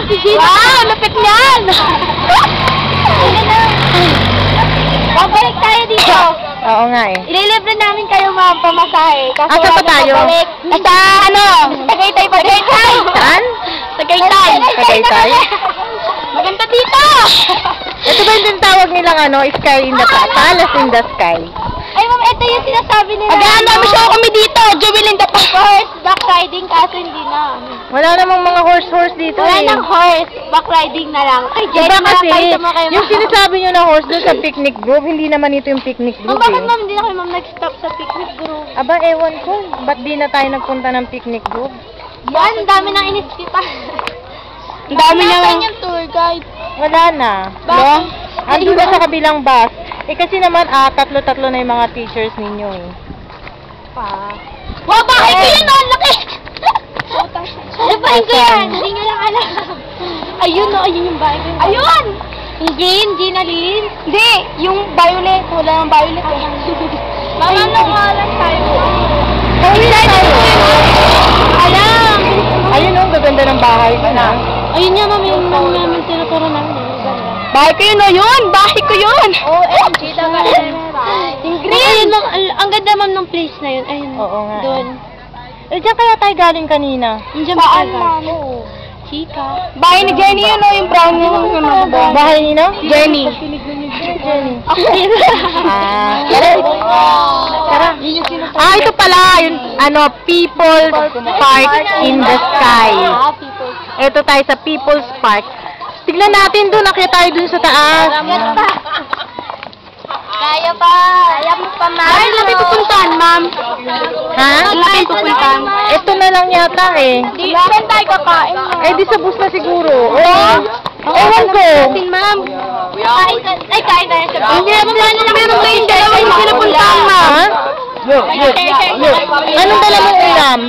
si Gina. Wow, lapit niyan. Babalik tayo dito. Oo nga eh. Ililibre namin kayo mga pamasahe. Kasi asa pa tayo? Sa ano? Tagaytay pa. Tagaytay. Saan? Tagaytay. Tagaytay? Maganda dito. Ito ba yung tinatawag nilang ano, sky in the palace in the sky? Ay ma'am, ito yung sinasabi nila. Mag-aano show kami dito, Jewel in the horse, back riding, kaso hindi na. Wala namang mga horse dito Wala eh. nang horse, back riding na lang. Ay, Diba kasi, yung sinasabi nyo na horse doon sa picnic group, hindi naman ito yung picnic group bakit eh. ma'am, hindi na kayo ma'am nag-stop sa picnic group? Aba, ewan ko. Ba't di na tayo nagpunta ng picnic group? Yan, ang dami nang iniskita. Ang dami na lang. yung tour guide? Wala na. Bakit? Andun na sa kabilang bus. Eh kasi naman, tatlo-tatlo na yung mga teachers ninyo eh. Wow, bahay ko yun, oh, laki! Bahay ko yan, hindi nyo lang alam. Ayun, no, ayun yung bahay ko. Ayun! Yung green, Gina Lynn. Hindi, yung violet. Wala nang violet eh. Mama, nangalan tayo. Ayun tayo. Alam! Ayun oh, gaganda ng bahay ko na. Ayun nga, ma'am, yung namin tinuturo namin. Bahay ko yun, oh, yun! Bahay ko yun! OMG, diba? Yung green! Ayun, ma'am, ang ganda, ma'am, ng place na yun. Ayun, oo nga. doon. Eh, diyan kaya tayo galing kanina. Diyan ba tayo? Chika. Bahay ni Jenny yun, oh, yung brown yun. Bahay ni, no? Jenny. Jenny. Tara. Ito pala, yung, ano, People's Park in the Sky. Ito tayo sa People's Park. Tignan natin doon, nakita tayo doon sa taas. Kaya pa. Kaya mo pa, ma'am. Ay, lapit pupuntahan, ma'am. Ha? Lapit pupuntahan. Ito na lang yata eh. Di, saan tayo kakain? Eh, di sa bus na siguro. Oh. Ewan ko. Ma'am. Ay, kain tayo sa bus. Hindi, meron kayong dalawa yung pinapuntahan, ma'am. Anong dala mong ulam?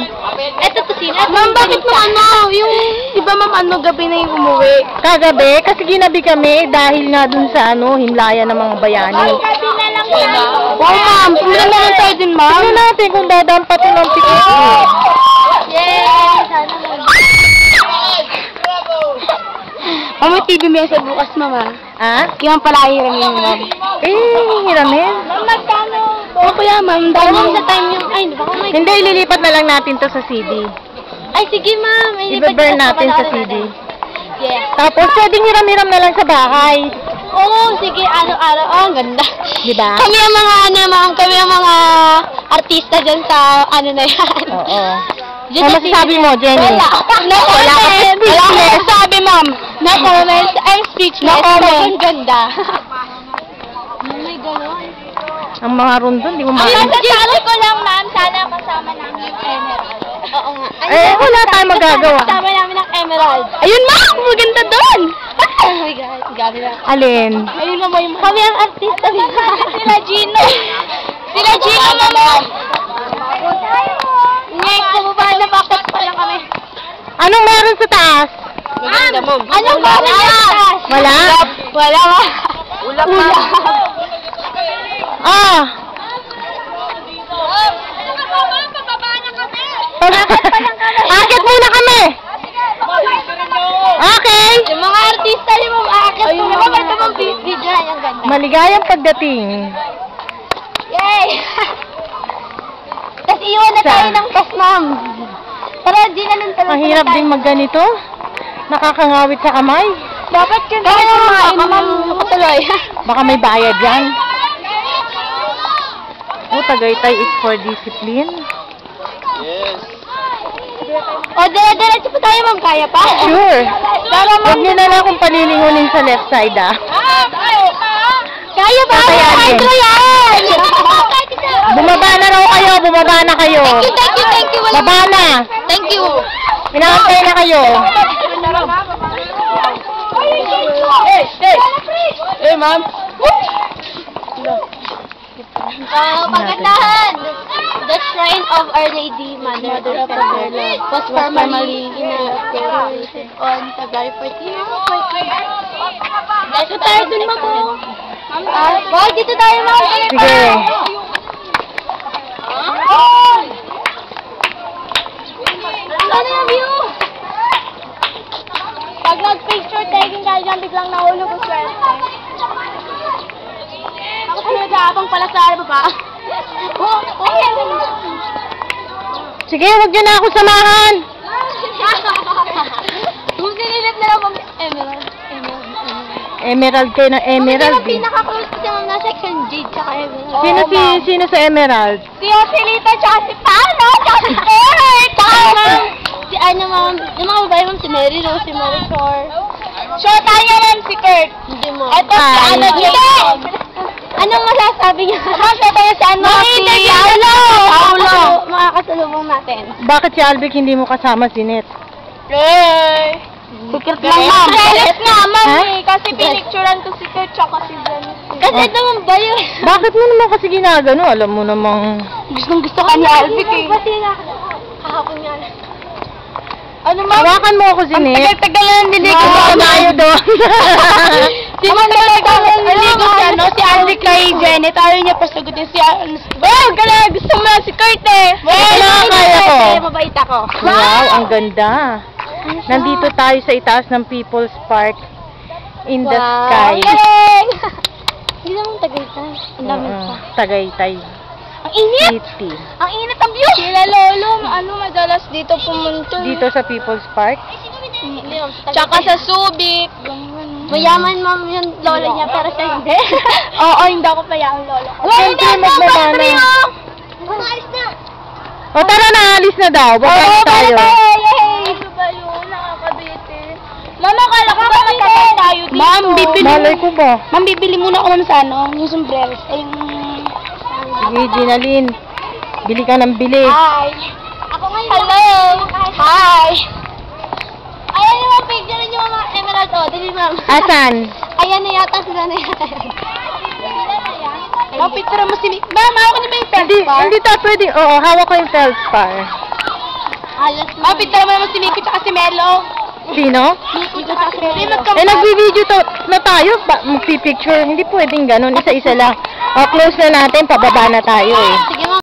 Ito to sila. Ma'am, bakit mo ano? Yung, iba ma'am, ano, gabi na yung umuwi. Kagabi? Kasi ginabi kami dahil nga dun sa ano, himlaya ng mga bayani. Gabi na lang tayo. Wow, ma'am. Tingnan naman tayo din, ma'am. Tingnan natin kung dadampatin ng picnic. Yay! Sana mo. May TV mesa bukas, mama. Ha? Kaya pala hiramin mo, ma'am. Hiramin? Ma'am, magkano? O kaya, ma'am, Dahil sa time yung, ay, baka may... Hindi, ililipat na lang natin to sa CD. Ay, sige ma'am. I-burn natin sa CD. Yeah. Tapos, pwedeng hiram-hiram na lang sa bahay. Oo, sige, araw-araw. Oh, ang ganda. Diba? Kami ang mga, ano, ma'am, kami ang mga artista dyan sa, ano na yan. Oo. Ano masasabi mo, Jenny? Wala. No comment. Wala ka masasabi, ma'am. No comment. I'm speechless. No comment. Ang ganda. May ganon. Ang mga rundon, di mo Ang maaaring. masasabi ko lang, ma'am, sana kasama namin yung emerald. Oo nga. Eh, wala tayong magagawa. Kasama namin ang emerald. Ayun, ma'am! Maganda doon! Oh my God. Gabi na. Alin? Ayun na mo yung... Kami ang artista. Sila Gino. Sila Gino, mama. Ngayon, bumaba na bakit pa lang kami. Anong meron sa taas? Maganda, ma'am. Anong meron sa taas? Wala? Wala. Ulap na. Ah! Akit muna kami! Okay! Yung mga artista ni ma'am, aakit po. Ito ma'am, video na yung ganda. Maligayang pagdating. Yay! Tapos iwan na tayo ng tas, ma'am. Pero di na nun talaga. Mahirap din magganito. Nakakangawit sa kamay. Dapat yun. Kaya kumain, ma'am. Nakatuloy. Baka may bayad yan. Oh, Tagaytay is for discipline. O, dire-diretso pa tayo, ma'am. Kaya pa? Sure. Pero, Huwag ma'am. niyo na lang akong palilingunin sa left side, ah. Kaya ba? Kakayanin. Kaya ko yan! Bumaba na raw kayo, bumaba na kayo. Thank you. Baba na. Thank you. Pinakantay na kayo. Hey, ma'am. Pagandahan. The Shrine of Our Lady, Mother of Our Lord, was formerly inaugurated on February 14. Dito tayo dun, ma'am. Wow, dito tayo, ma'am. Sige. Ano yung view? Pag lang nahulog ang swerte. Ako pinag-aabang pala sa baba. Sige, wag niyo na ako samahan. Kung sinilit na lang kami. Emerald kayo ng Emerald. Hindi pinaka-close ko si Ma'am na section G tsaka Emerald. Sino sa Emerald? Si Joselita tsaka si Paolo tsaka si Kurt. Tsaka si Ma'am. Yung mga babae Ma'am, si Mary Rose, si Marichor. Sure, tayo lang si Kurt. Hindi mo. Ito si Anong masasabi niya? Masasabi niya si si Paolo. Makakasalubong natin. Bakit si Alvic hindi mo kasama si Net? Secret lang, Ma'am. Secret nga, Ma'am. Kasi pinicturean ko si Kurt tsaka si Janice. Kasi naman ba yun? Bakit mo naman kasi ginagano? Alam mo namang... Gustong-gusto ka ni Alvic eh. Kasi kahapon nga. Ano, Ma'am? Hawakan mo ako si Net. Ang tagal-tagal na nandiligo Baka ko. tayo doon. Ang tagal-tagal na nandiligo si Alvic kay Janet. Ayaw niya pasagutin si Well, gala, gusto mo si Kurt eh. Well, kaya ko. Mabait ako. Wow, ang ganda. Nandito tayo sa itaas ng People's Park in the sky. Galing! Hindi naman Tagaytay. Ang lamig pa. Tagaytay Ang init! City. Ang init ang view! Sila Lolo, madalas dito pumunta. Dito sa People's Park. Tsaka sa Subic. Mayaman, Ma'am, yung lola niya, pero siya hindi. Oo, hindi ako payaman lola ko. Siyempre, magmamana. Umalis na! O tara na, alis na daw. Babalik tayo. Yay! Ano ba yun? Nakakabiti. Mama, kala ko ba magkakaroon tayo dito? Ma'am, bibili Malay ko ba? Ma'am, bibili muna ako sa yung sombreros. Ay, yung... Sige, Ginalyn. Bili ka ng bili. Hi! Ako ngayon. Hello! Hi! Ayan yung mga picture niyo, mga Emerald. O, dali, Ma'am. Asan? Ayan na yata, sila na yata. Ma'am, picture mo si Mickey. Ma'am, ako na ba yung feldspar? Hindi ta pwede. Oo, hawak ko yung feldspar. Ma'am, picture mo naman si Mickey tsaka si Melo. Sino? Mickey tsaka si Melo. Nagbi-video na tayo. Magpipicture. Hindi pwedeng ganun. Isa-isa lang. O, close na natin. Pababa na tayo eh. Sige,